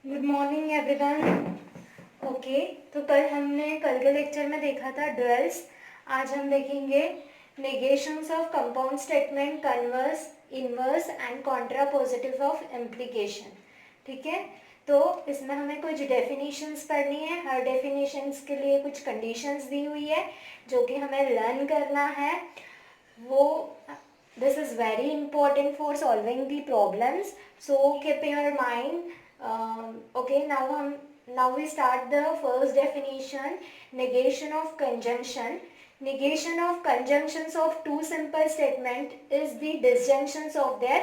Good morning everyone. Okay, तो कल के लेक्चर में देखा था डुअल्स। आज हम देखेंगे negations of compound statement, converse, inverse and contrapositive of implication. ठीक है, तो इसमें हमें कुछ डेफिनेशंस पढ़नी है। हर डेफिनेशंस के लिए कुछ कंडीशंस दी हुई है जो कि हमें लर्न करना है। वो this is very important for solving the problems, so keep in your mind. Okay, now we start the first definition: negation of conjunction. Negation of conjunctions of two simple statement is the disjunctions of their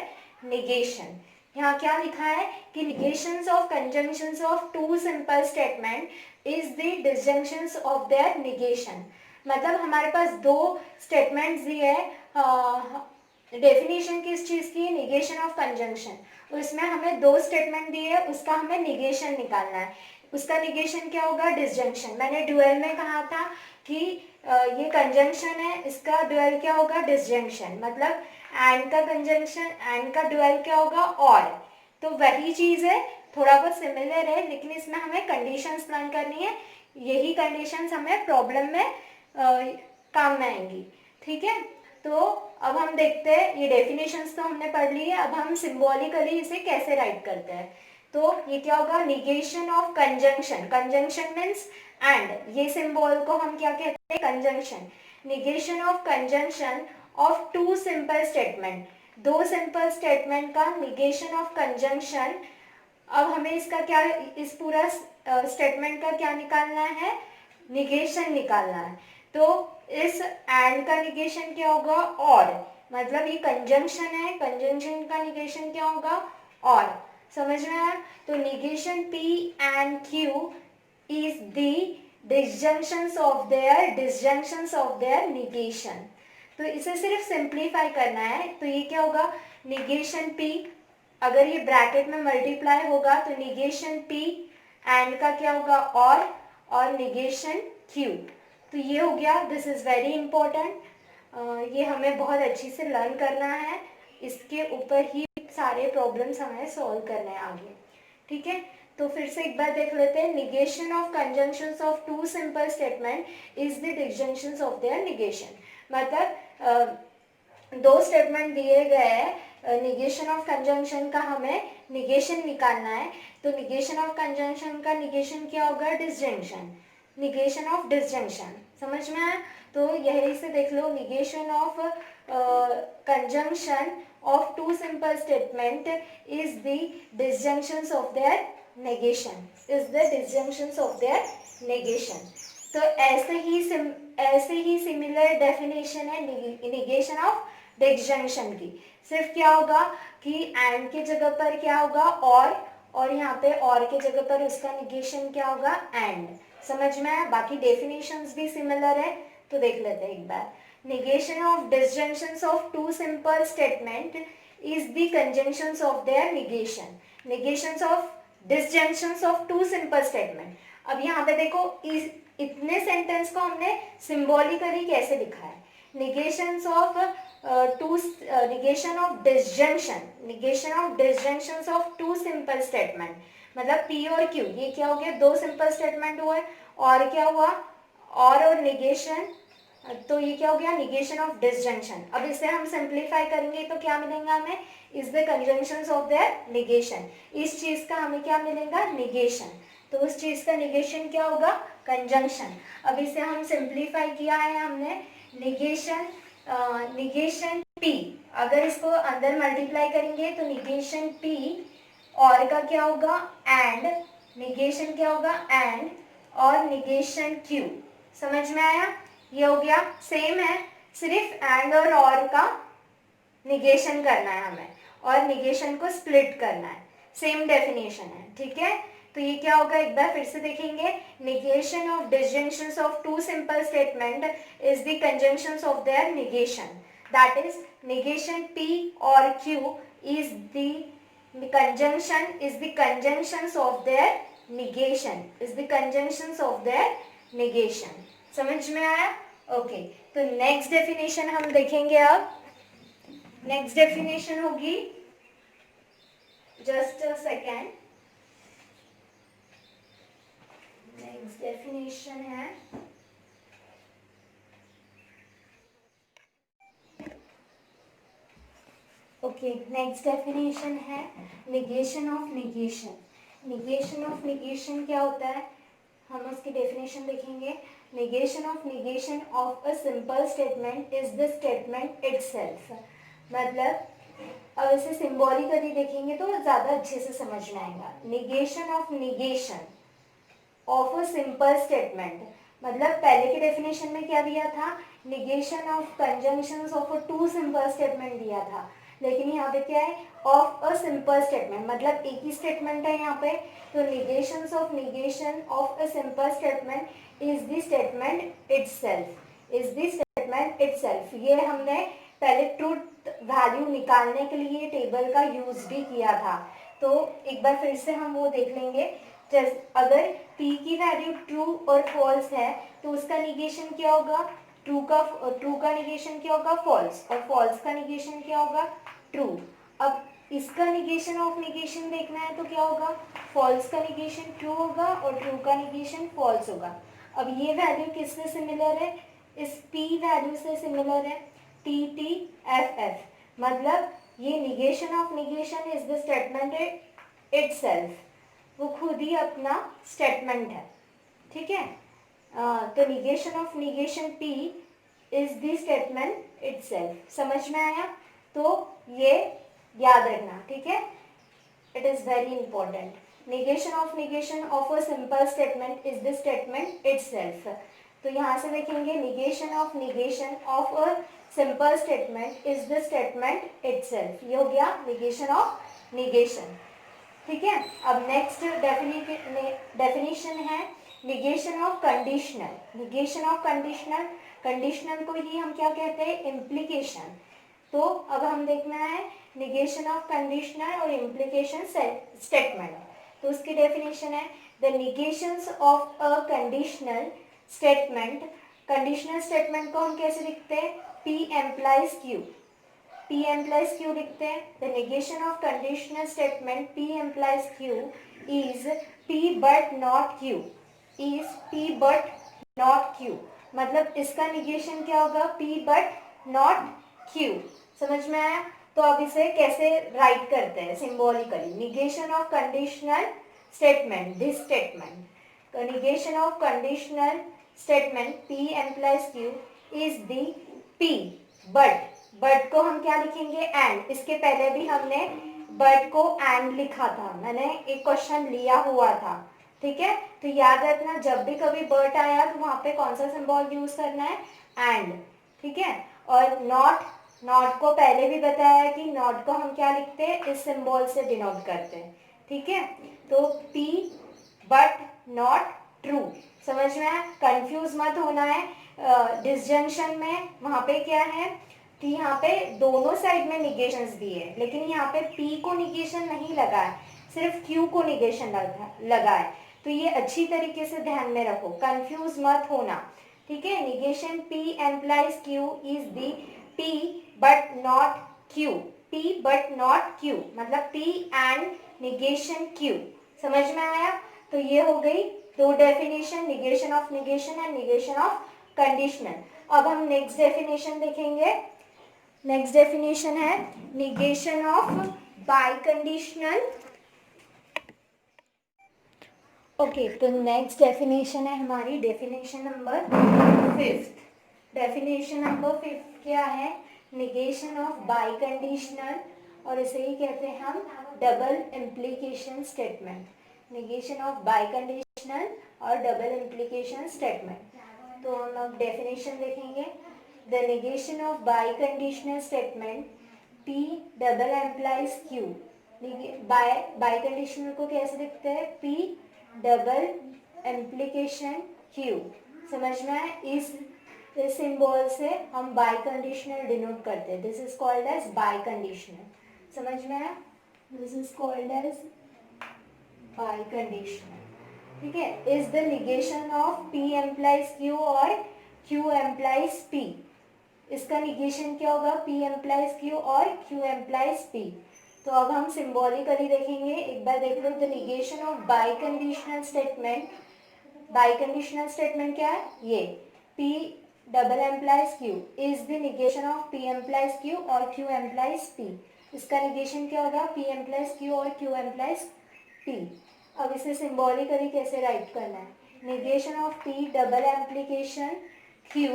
negation. यहाँ क्या लिखा है कि negations of conjunctions of two simple statement is the disjunctions of their negation. मतलब हमारे पास दो statements दिए है। डेफिनेशन किस चीज की? Negation of conjunction. उसमें हमें दो स्टेटमेंट दिए है, उसका हमें निगेशन निकालना है। उसका निगेशन क्या होगा? डिसजंक्शन। मैंने ड्यूअल में कहा था कि ये कंजंक्शन है, इसका ड्यूअल क्या होगा? डिसजंक्शन। मतलब एंड का कंजंक्शन, एंड का ड्यूअल क्या होगा? और। तो वही चीज है, थोड़ा बहुत सिमिलर है, लेकिन इसमें हमें कंडीशंस लर्न करनी है। यही कंडीशंस हमें प्रॉब्लम में काम में आएंगी। ठीक है, तो अब हम देखते हैं, ये डेफिनेशंस तो हमने पढ़ ली है, अब हम सिंबॉलिकली इसे कैसे राइट करते हैं। तो ये क्या होगा? Negation of conjunction. Conjunction means and, ये सिंबल को हम क्या कहते हैं? Conjunction. Negation of conjunction of two simple statement. दो सिंपल स्टेटमेंट का निगेशन ऑफ कंजंक्शन। अब हमें इसका क्या, इस पूरा स्टेटमेंट का क्या निकालना है? निगेशन निकालना है। तो इस एंड का निगेशन क्या होगा? और। मतलब ये कंजंक्शन है, कंजंक्शन का निगेशन क्या होगा? और। समझ में आया? तो negation P and Q is the disjunctions of their negation. तो इसे सिर्फ सिंप्लीफाई करना है। तो ये क्या होगा? निगेशन P, अगर ये ब्रैकेट में मल्टीप्लाई होगा तो निगेशन P एंड का क्या होगा? और निगेशन Q। तो ये हो गया। दिस इज़ वेरी इंपॉर्टेंट, ये हमें बहुत अच्छी से लर्न करना है। इसके ऊपर ही सारे प्रॉब्लम्स हमें सॉल्व करने हैं आगे। ठीक है, तो फिर से एक बार देख लेते हैं। Negation of conjunctions of two simple statement is the disjunctions of their negation. मतलब दो स्टेटमेंट दिए गए हैं, निगेशन ऑफ कंजंक्शन का हमें निगेशन निकालना है। तो निगेशन ऑफ कंजंक्शन का निगेशन क्या होगा? डिसजंक्शन। Negation of disjunction. समझ में आया? तो यही से देख लो, negation of conjunction of two simple statement is the disjunctions of their negation, is the disjunctions of their negation. तो ऐसे ही सिमिलर डेफिनेशन है निगेशन ऑफ डिसजंक्शन की। सिर्फ क्या होगा कि एंड की जगह पर क्या होगा? और यहाँ पे और की जगह पर उसका निगेशन क्या होगा? एंड। समझ में आया? बाकी डेफिनेशंस भी सिमिलर है, तो देख लेते हैं एक बार। Negation of disjunctions of two simple statement is the conjunctions of their negation. Negations of disjunctions of two simple statement. अब यहाँ पे देखो, इतने सेंटेंस को हमने सिंबॉलिकली कैसे लिखा है? Negations of negation of disjunction, negation of disjunctions of two simple statement. मतलब P और Q, ये क्या हो गया? दो सिंपल स्टेटमेंट हुए, और क्या हुआ? और निगेशन, तो ये क्या हो गया? Negation of disjunction. अब इसे हम सिंप्लीफाई करेंगे तो क्या मिलेगा हमें? Is the conjunctions of their negation. इस चीज का हमें क्या मिलेगा? निगेशन। तो उस चीज का निगेशन क्या होगा? कंजंक्शन। अब इसे हम सिंप्लीफाई किया है हमने। निगेशन P, अगर इसको अंदर मल्टीप्लाई करेंगे तो निगेशन P, और का क्या होगा? एंड। निगेशन क्या होगा? एंड और निगेशन Q। समझ में आया? ये हो गया। सेम है, सिर्फ एंड और का निगेशन करना है हमें, और निगेशन को स्प्लिट करना है। सेम डेफिनेशन है। ठीक है, तो ये क्या होगा? एक बार फिर से देखेंगे। Negation of disjunctions of two simple statement is the conjunctions of their negation. That is negation P और Q is the conjunctions of their negation, is the conjunctions of their negation. समझ में आया? ओके, तो next definition हम देखेंगे। अब next definition होगी, just a second. Next definition है ओके, नेक्स्ट डेफिनेशन है negation of negation. Negation of negation क्या होता है, हम उसकी डेफिनेशन देखेंगे। Negation of negation of a simple statement is the statement itself. मतलब अब इसे सिंबॉलिकली देखेंगे तो ज़्यादा अच्छे से समझ में आएगा। Negation of negation of a simple statement, मतलब पहले के डेफिनेशन में क्या दिया था, negation of conjunctions of a two simple statement दिया था, लेकिन यहाँ पे क्या है, ऑफ अ सिंपल स्टेटमेंट, मतलब एक ही स्टेटमेंट है यहाँ पे। तो negations of negation of a simple statement is the statement itself, is the statement itself. ये हमने पहले ट्रूथ वैल्यू निकालने के लिए टेबल का यूज भी किया था, तो एक बार फिर से हम वो देख लेंगे। जैसे अगर p की वैल्यू ट्रू और फॉल्स है तो उसका निगेशन क्या होगा, ट्रू का निगेशन क्या होगा, फॉल्स, और फॉल्स का निगेशन क्या होगा, ट्रू। अब इसका निगेशन ऑफ निगेशन देखना है तो क्या होगा, फॉल्स का निगेशन ट्रू होगा और ट्रू का निगेशन फॉल्स होगा। अब ये वैल्यू किससे सिमिलर है, इस p वैल्यू से सिमिलर है, टी टी एफ एफ, मतलब ये negation of negation is the statement itself, वो खुद ही अपना स्टेटमेंट है, ठीक है। तो negation of negation p is the statement itself. समझ में आया, तो ये याद रखना, ठीक है, it is very important. Negation of negation of a simple statement is the statement itself. तो यहाँ से देखेंगे negation of negation of a simple statement is the statement itself, ये हो गया निगेशन ऑफ निगेशन, ठीक है। अब नेक्स्ट डेफिनेशन है negation of conditional. Negation of conditional, conditional को ही हम क्या कहते हैं, इम्प्लीकेशन। तो अब हम देखना है निगेशन ऑफ कंडीशनल और इम्प्लीकेशन स्टेटमेंट। तो उसकी डेफिनेशन है the negations of a conditional statement. Conditional statement को हम कैसे लिखते हैं, P implies Q, P implies Q लिखते हैं। The negation of conditional statement P implies Q is P but not Q, is P but not Q, मतलब इसका negation क्या होगा, P बट नॉट Q। समझ में आया, तो अब इसे कैसे राइट करते हैं symbolically, negation of conditional statement, this statement, negation of conditional statement P implies Q is the P but को हम क्या लिखेंगे, एंड। इसके पहले भी हमने बट को एंड लिखा था, मैंने एक क्वेश्चन लिया हुआ था, ठीक है। तो याद रखना जब भी कभी बट आया तो वहां पे कौन सा सिंबल यूज करना है, एंड, ठीक है। और नॉट को पहले भी बताया कि नॉट को हम क्या लिखते हैं, इस सिंबल से डिनोट करते हैं, ठीक है। तो P बट नॉट ट्रू, समझ में आया, कंफ्यूज मत होना है। डिसजंक्शन में वहां पे क्या है कि यहाँ पे दोनों साइड में निगेशंस भी है, लेकिन यहाँ पे P को निगेशन नहीं लगा है, सिर्फ Q को निगेशन लगा है। तो ये अच्छी तरीके से ध्यान में रखो, कंफ्यूज मत होना, ठीक है। Negation P implies Q is the P but not Q, P but not Q, मतलब P एंड निगेशन Q। समझ में आया, तो ये हो गई दो definition, negation of negation and negation of conditional. अब हम नेक्स्ट डेफिनेशन देखेंगे। नेक्स्ट डेफिनेशन है negation of biconditional. Okay, तो नेक्स्ट डेफिनेशन है हमारी डेफिनेशन नंबर 5। डेफिनेशन नंबर 5 क्या है, निगेशन ऑफ बाई कंडीशनल, और इसे ही कहते हैं हम double implication statement. Negation of biconditional और डबल इम्प्लीकेशन स्टेटमेंट। तो हम अब डेफिनेशन देखेंगे। The negation of biconditional statement P double implies Q। Biconditional को कैसे लिखते हैं, P डबल एम्प्लीकेशन Q। समझ में आए, इस सिंबल से हम बाई कंडीशनल डिनोट करते हैं, this is called as biconditional. समझ में आया, this is called as biconditional, ठीक है। Is the negation of P implies Q और Q एम्प्लाइज P। इसका निगेशन क्या होगा, P एम्प्लाइज Q और Q एम्प्लाइज P। तो अब हम सिंबॉलिकली देखेंगे, एक बार देख लो। The negation of biconditional statement biconditional statement क्या है, ये P double implies Q is the negation of P implies Q और Q एम्प्लाइज P। इसका निगेशन क्या होगा, P एम्प्लाइज Q और Q एम्प्लाइज P। अब इसे सिम्बॉलिकली कैसे राइट करना है, negation of P double implication Q,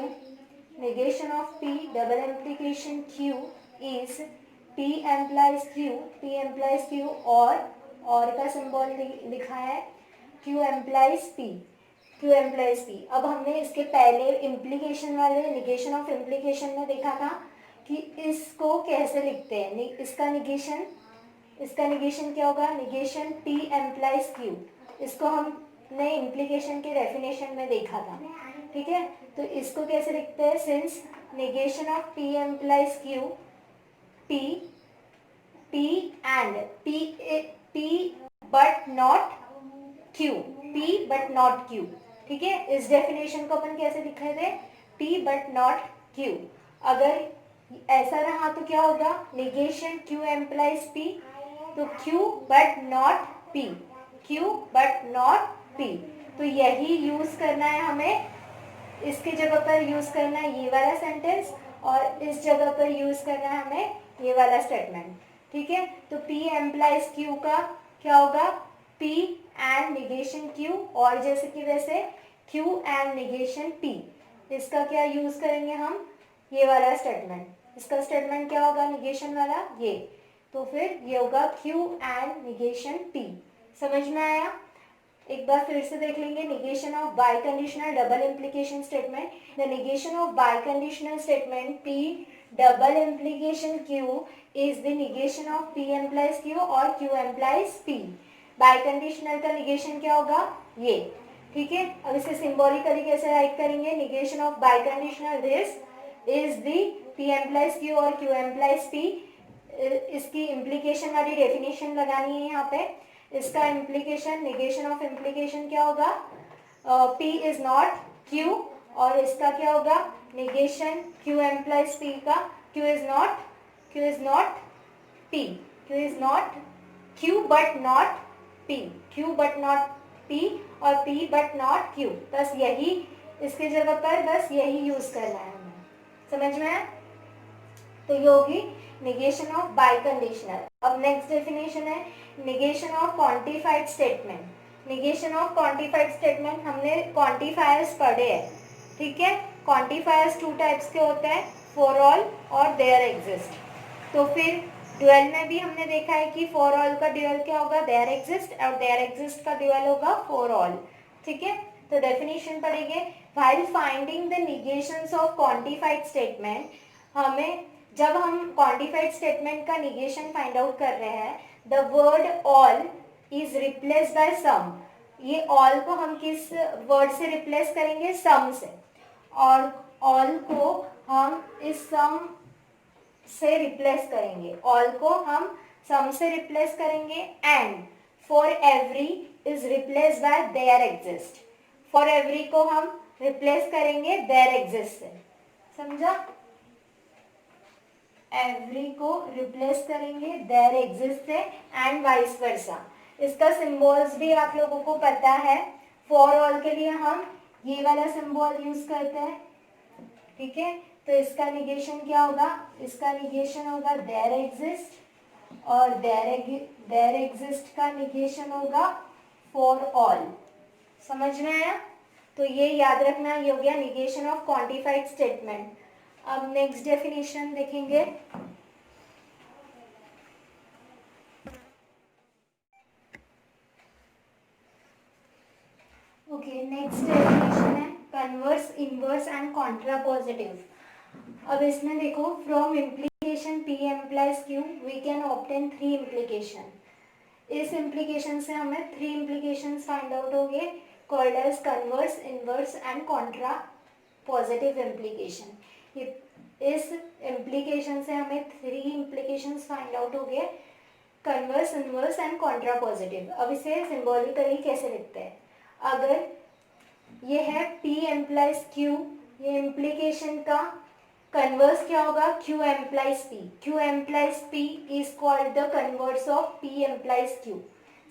negation of P double implication Q is P implies Q और का सिंबल लिखा है Q implies P, Q implies P। अब हमने इसके पहले इम्प्लीकेशन वाले निगेशन ऑफ इम्प्लीकेशन में देखा था कि इसको कैसे लिखते हैं, इसका निगेशन क्या होगा, निगेशन P implies Q। इसको हमने इम्प्लीकेशन के डेफिनेशन में देखा था, ठीक है। तो इसको कैसे लिखते हैं, since negation of P implies Q, P and P but not Q, P but not Q, ठीक है। इस डेफिनेशन को अपन कैसे लिख रहे थे, P बट नॉट Q। अगर ऐसा रहा तो क्या होगा, निगेशन Q एम्प्लाइज P, तो Q but not P, Q but not P। तो यही यूज करना है हमें, इसकी जगह पर यूज करना है ये वाला सेंटेंस और इस जगह पर यूज करना है हमें ये वाला स्टेटमेंट, ठीक है। तो P एम्प्लाइज Q का क्या होगा, P एंड निगेशन Q, और जैसे कि वैसे Q एंड निगेशन P। इसका क्या यूज करेंगे हम, ये वाला स्टेटमेंट। इसका स्टेटमेंट क्या होगा, निगेशन वाला ये, तो फिर ये होगा Q एंड निगेशन P। समझ में आया। एक बार फिर से देख लेंगे, negation of biconditional double implication statement. The negation of biconditional statement P double implication Q is the negation of P implies Q और Q implies P। Biconditional का निगेशन क्या होगा, ये, ठीक है। अब इसे सिंबॉलिकली कैसे राइट करेंगे, negation of biconditional this is the P implies Q और Q एम्प्लाइज P। इसकी इम्प्लीकेशन वाली डेफिनेशन लगानी है यहाँ पे। इसका इम्प्लीकेशन, निगेशन ऑफ इम्प्लीकेशन क्या होगा, P इज नॉट Q, और इसका क्या होगा, निगेशन Q एम्प्लाइज P का Q is not P, Q is not Q but not P, Q but not P और P बट नॉट Q। बस यही, इसकी जगह पर बस यही यूज करना है हमें, समझ में आया। तो ये होगी निगेशन ऑफ बाई कंडीशनल। अब नेक्स्ट डेफिनेशन है negation of quantified statement. Negation of quantified statement, हमने क्वांटिफायर्स पढ़े हैं, ठीक है। क्वांटिफायर्स टू टाइप्स के होते हैं, फॉर ऑल और देयर एग्जिस्ट। तो फिर ड्यूअल में भी हमने देखा है कि फॉर ऑल का ड्यूअल क्या होगा, देयर एग्जिस्ट, और देयर एग्जिस्ट का ड्यूअल होगा फॉर ऑल, ठीक है। तो डेफिनेशन पढ़ेंगे, while finding the negations of quantified statement. हमें जब हम क्वांटिफाइड स्टेटमेंट का निगेशन फाइंड आउट कर रहे हैं, the word all is replace by some. ये ऑल को हम किस वर्ड से रिप्लेस करेंगे, सम से, और ऑल को हम इस सम से रिप्लेस करेंगे, ऑल को हम सम से रिप्लेस करेंगे। And for every is replace bye there exist. For every को हम रिप्लेस करेंगे देयर एग्जिस्ट से, समझा। एवरी को रिप्लेस करेंगे देयर एग्जिस्ट से, एंड वाइस वर्सा। इसका सिंबल्स भी आप लोगों को पता है। फॉर ऑल के लिए हम ये वाला सिंबल यूज करते हैं, ठीक है। तो इसका निगेशन क्या होगा, इसका निगेशन होगा देयर एग्जिस्ट, और देयर एग्जिस्ट का निगेशन होगा फॉर ऑल। समझ में आया। तो ये याद रखना, ये हो गया निगेशन ऑफ क्वांटिफाइड स्टेटमेंट। अब नेक्स्ट डेफिनेशन देखेंगे। ओके, नेक्स्ट डेफिनेशन है कन्वर्स, इनवर्स एंड कॉन्ट्रापोजिटिव। अब इसमें देखो, from implication P implies Q we can obtain 3 implication. इस इम्प्लीकेशन से हमें 3 इम्प्लीकेशन फाइंड आउट हो गए, called as converse, inverse and contrapositive implication. इस इम्प्लीकेशन से हमें 3 इम्प्लीकेशन फाइंड आउट हो गए, कन्वर्स, इनवर्स एंड कॉन्ट्रापोजिटिव। अब इसे सिंबॉलिकली कैसे लिखते हैं, अगर ये है P एम्प्लाइज Q, ये इम्प्लीकेशन का कन्वर्स क्या होगा, Q implies P। Q implies P is called the converse of P implies Q।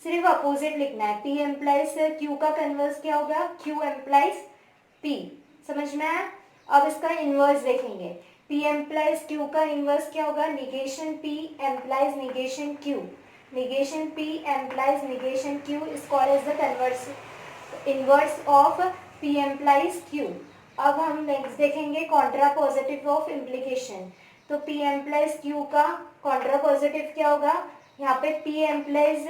सिर्फ अपोजिट लिखना है। P एम्प्लाइज Q का कन्वर्स क्या होगा, Q एम्प्लाइज P। समझ में आया? अब इसका इनवर्स देखेंगे। P एम्प्लाइज Q का इनवर्स क्या होगा, negation P implies negation Q। Negation P implies negation Q is called as the converse inverse of P implies Q। अब हम नेक्स्ट देखेंगे कॉन्ट्रा पॉजिटिव ऑफ इम्प्लीकेशन। तो P एम्प्लाइज Q का contrapositive क्या होगा, यहाँ पे P एम्प्लाइज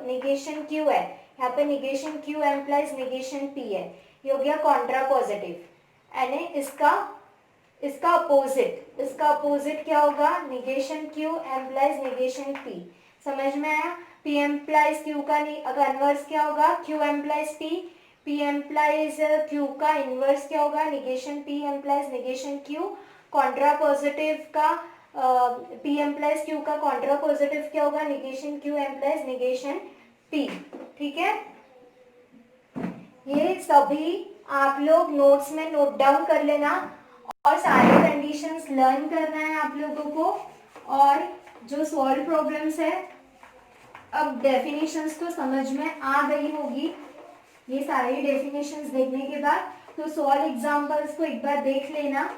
निगेशन Q है, यहाँ पे negation Q implies negation P है, ये हो गया कॉन्ट्रा पॉजिटिव। यानी इसका अपोजिट क्या होगा, negation Q implies negation P। समझ में आया? P एम्प्लाइज Q का कन्वर्स क्या होगा, Q implies P। P implies Q का इनवर्स क्या होगा, negation P implies negation Q। Contrapositive का P एम्प्लाइज Q का कॉन्ट्रा पॉजिटिव क्या होगा, negation Q implies negation P। ठीक है, ये सभी आप लोग नोट्स में नोट डाउन कर लेना और सारे कंडीशंस लर्न करना है आप लोगों को। और जो सॉल्व प्रॉब्लम्स है, अब डेफिनेशंस तो समझ में आ गई होगी, ये सारी डेफिनेशंस देखने के बाद तो सॉल्व एग्जांपल्स को एक बार देख लेना।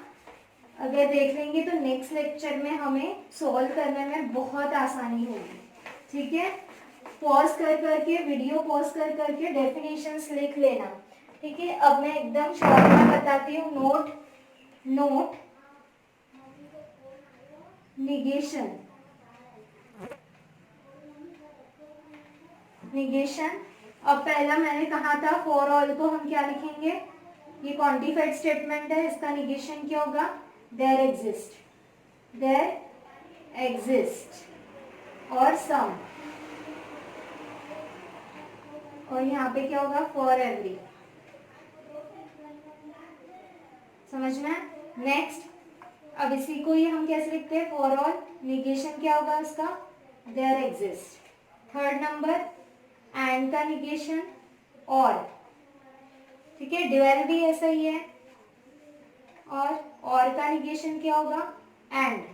अगर देख लेंगे तो नेक्स्ट लेक्चर में हमें सॉल्व करने में बहुत आसानी होगी। ठीक है, पॉज कर करके वीडियो पॉज कर करके डेफिनेशंस लिख लेना। ठीक है, अब मैं एकदम शॉर्ट में बताती हूँ। Note negation. अब पहला मैंने कहा था फॉर ऑल को हम क्या लिखेंगे, ये क्वांटिफाइड स्टेटमेंट है, इसका निगेशन क्या होगा, देयर एग्जिस्ट और सम, और यहाँ पे क्या होगा, फॉर एवरी। समझ में? नेक्स्ट, अब इसी को ही हम कैसे लिखते हैं, फॉर ऑल निगेशन क्या होगा इसका, there exist. Third number, and का निगेशन और। ठीक है, ड्यूअल भी ऐसा ही है, और का निगेशन क्या होगा, एंड।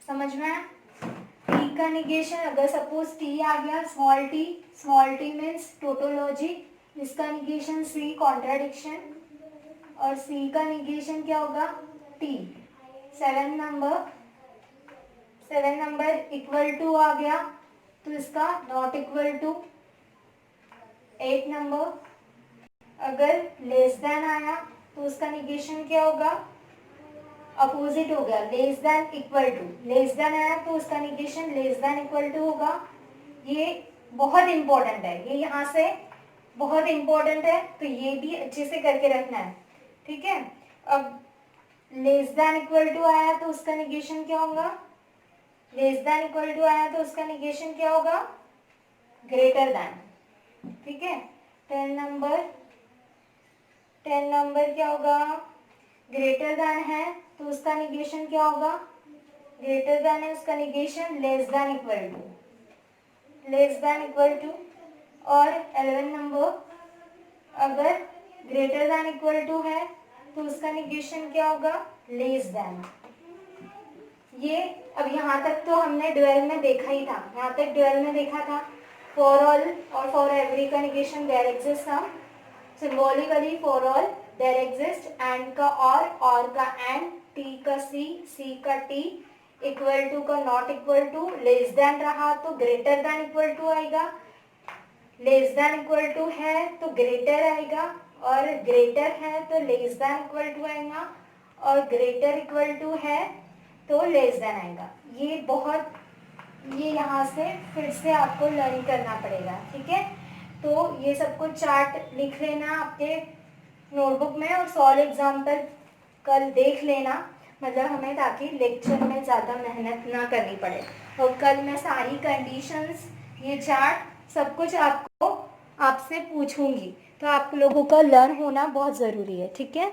समझ में? टी का निगेशन, अगर सपोज टी आ गया, स्मॉल टी मीन्स टोटोलॉजी, इसका निगेशन सी कॉन्ट्राडिक्शन, और सी का निगेशन क्या होगा, T. Seven number equal to आ गया तो इसका नॉट इक्वल टू। 8 नंबर, अगर लेस देन आया तो उसका निगेशन क्या होगा, अपोजिट हो गया, less than equal to. Less than आया तो उसका negation less than equal to होगा। ये बहुत इंपॉर्टेंट है, ये यहाँ से बहुत इंपॉर्टेंट है, तो ये भी अच्छे से करके रखना है। ठीक है, अब लेस देन इक्वल टू आया तो उसका निगेशन क्या होगा, लेस देन इक्वल टू आया तो उसका निगेशन क्या होगा, ग्रेटर देन। ठीक है, 10 नंबर क्या होगा, ग्रेटर देन है तो उसका निगेशन क्या होगा, ग्रेटर देन है उसका negation less than equal to. और 11 नंबर, अगर ग्रेटर देन इक्वल टू है तो उसका निगेशन क्या होगा, लेस देन। ये अब यहाँ तक तो हमने ड्यूअल में देखा ही था, यहाँ तक ड्यूअल में देखा था। फॉर ऑल और फॉर एवरी का negation there exist some, symbolically for all there exist, and का और का एंड, टी का सी का टी, इक्वल टू का not equal to, less than रहा तो ग्रेटर देन इक्वल टू आएगा, लेस देन इक्वल टू है तो ग्रेटर आएगा, और ग्रेटर है तो लेस देन इक्वल टू आएगा, और ग्रेटर इक्वल टू है तो लेस देन आएगा। ये यहाँ से फिर से आपको लर्न करना पड़ेगा। ठीक है, तो ये सबको चार्ट लिख लेना आपके नोटबुक में और सॉल्व एग्जाम्पल कल देख लेना, मतलब हमें ताकि लेक्चर में ज़्यादा मेहनत ना करनी पड़े। और कल मैं सारी कंडीशंस, ये चार्ट सब कुछ आपसे पूछूंगी, तो आप लोगों का लर्न होना बहुत ज़रूरी है। ठीक है।